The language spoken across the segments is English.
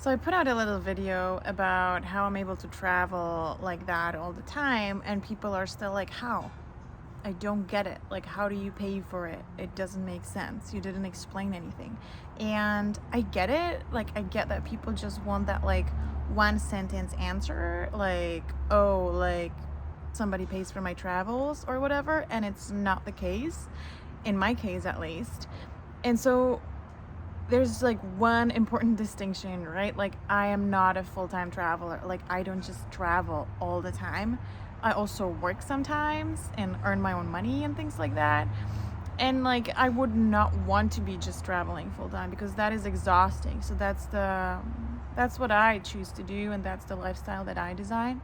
So I put out a little video about how I'm able to travel like that all the time, and people are still like, how? I don't get it. Like, how do you pay for it? It doesn't make sense. You didn't explain anything. And I get it. Like, I get that people just want that, like, one sentence answer, like, oh, like, somebody pays for my travels or whatever. And it's not the case, in my case at least. And so there's like one important distinction, right? Like, I am not a full-time traveler. Like, I don't just travel all the time. I also work sometimes and earn my own money and things like that. And like, I would not want to be just traveling full time because that is exhausting. So that's what I choose to do, and that's the lifestyle that I design.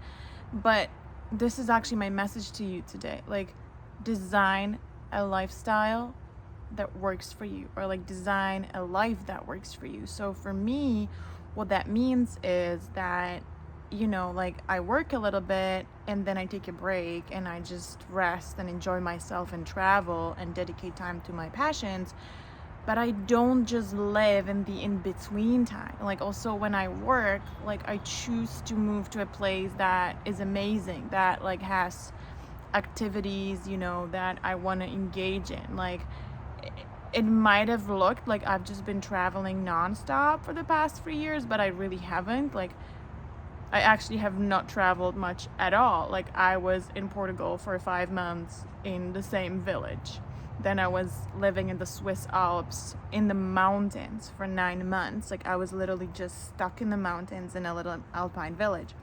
But this is actually my message to you today. Like, design a lifestyle that works for you, or like design a life that works for you. So for me, what that means is that, like, I work a little bit and then I take a break and I just rest and enjoy myself and travel and dedicate time to my passions. But I don't just live in the in between time. Like, also when I work, like, I choose to move to a place that is amazing, that like has activities, that I want to engage in. Like, it might have looked like I've just been traveling nonstop for the past 3 years, but I really haven't. Like, I actually have not traveled much at all. Like, I was in Portugal for 5 months in the same village. Then I was living in the Swiss Alps in the mountains for 9 months. Like, I was literally just stuck in the mountains in a little alpine village.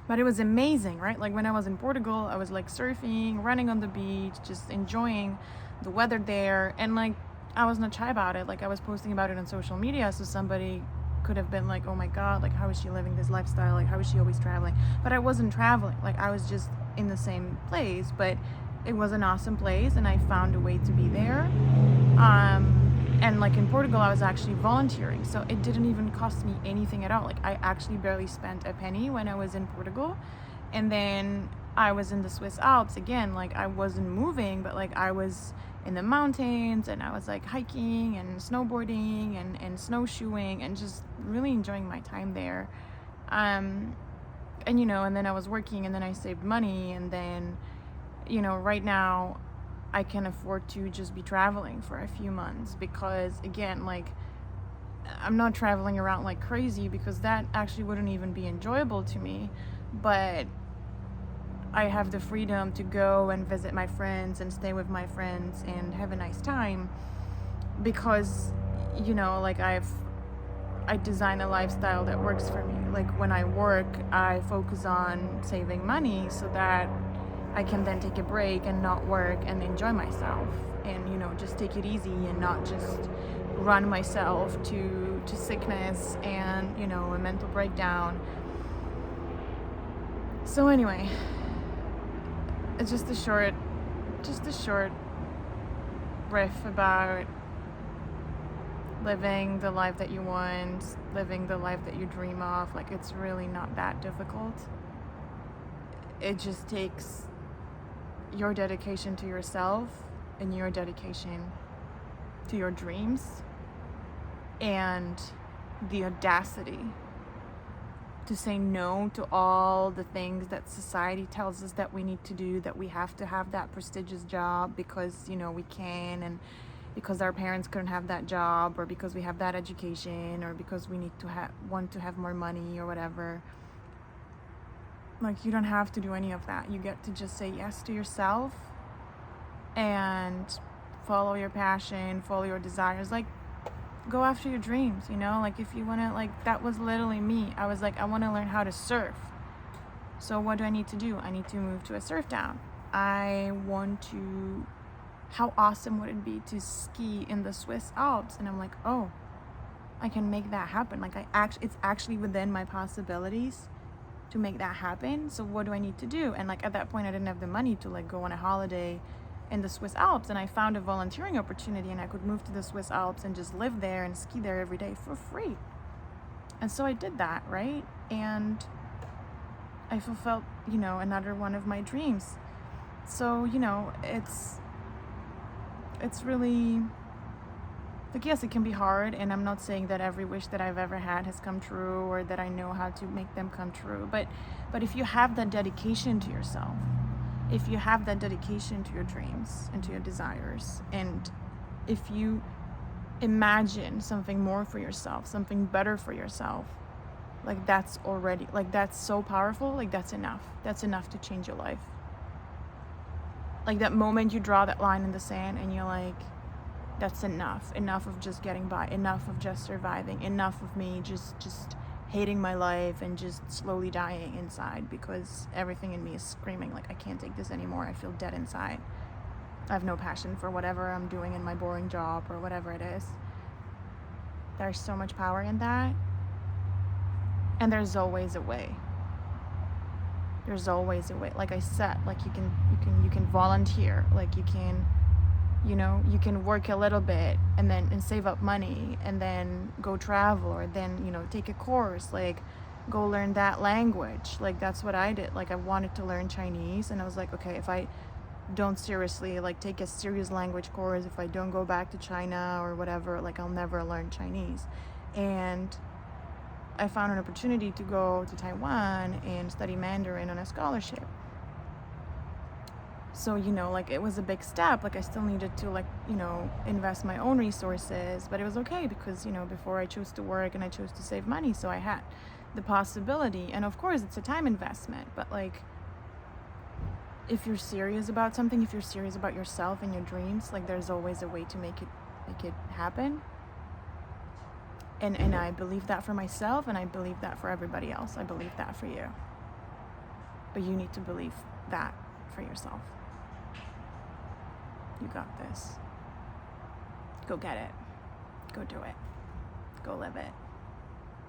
But it was amazing, right? Like, when I was in Portugal, I was like surfing, running on the beach, just enjoying the weather there. And like, I was not shy about it. Like, I was posting about it on social media, so somebody could have been like, oh my God, like, how is she living this lifestyle? Like, how is she always traveling? But I wasn't traveling. Like, I was just in the same place, but it was an awesome place and I found a way to be there. And like, in Portugal, I was actually volunteering, so it didn't even cost me anything at all. Like, I actually barely spent a penny when I was in Portugal. And then I was in the Swiss Alps again. Like, I wasn't moving, but like, I was in the mountains and I was like hiking and snowboarding and snowshoeing and just really enjoying my time there. And and then I was working, and then I saved money, and then right now I can afford to just be traveling for a few months because, again, like, I'm not traveling around like crazy because that actually wouldn't even be enjoyable to me. But I have the freedom to go and visit my friends and stay with my friends and have a nice time because, like, I design a lifestyle that works for me. Like, when I work, I focus on saving money so that I can then take a break and not work and enjoy myself and, just take it easy and not just run myself to sickness and, a mental breakdown. So anyway, it's just a short riff about living the life that you want, living the life that you dream of. Like, it's really not that difficult. It just takes your dedication to yourself and your dedication to your dreams and the audacity to say no to all the things that society tells us that we need to do, that we have to have that prestigious job because we can, and because our parents couldn't have that job, or because we have that education, or because we need to want to have more money or whatever. Like, you don't have to do any of that. You get to just say yes to yourself and follow your passion, follow your desires. Like, go after your dreams, Like, if you want to, like, that was literally me. I was like, I want to learn how to surf. So what do I need to do? I need to move to a surf town. How awesome would it be to ski in the Swiss Alps? And I'm like, oh, I can make that happen. Like, it's actually within my possibilities to make that happen. So what do I need to do? And like, at that point, I didn't have the money to like go on a holiday in the Swiss Alps, and I found a volunteering opportunity, and I could move to the Swiss Alps and just live there and ski there every day for free. And so I did that, right? And I fulfilled, another one of my dreams. So, it's really Like, yes, it can be hard, and I'm not saying that every wish that I've ever had has come true or that I know how to make them come true. But if you have that dedication to yourself, if you have that dedication to your dreams and to your desires, and if you imagine something more for yourself, something better for yourself, like that's already, like that's so powerful, like that's enough. That's enough to change your life. Like that moment you draw that line in the sand and you're like, that's enough. Enough of just getting by. Enough of just surviving. Enough of me just hating my life and just slowly dying inside because everything in me is screaming like, I can't take this anymore. I feel dead inside. I have no passion for whatever I'm doing in my boring job or whatever it is. There's so much power in that. And there's always a way. There's always a way. Like I said, like you can volunteer. Like you can, you know, you can work a little bit and save up money and then go travel, or then, you know, take a course, like go learn that language. Like that's what I did. Like I wanted to learn Chinese, and I was like, okay, if I don't seriously like take a serious language course, if I don't go back to China or whatever, like I'll never learn Chinese. And I found an opportunity to go to Taiwan and study Mandarin on a scholarship. So, you know, like it was a big step. Like I still needed to, like, you know, invest my own resources, but it was okay because, you know, before I chose to work and I chose to save money, so I had the possibility. And of course it's a time investment, but like if you're serious about something, if you're serious about yourself and your dreams, like there's always a way to make it happen. And I believe that for myself, and I believe that for everybody else. I believe that for you. But you need to believe that for yourself. You got this. Go get it. Go do it. Go live it.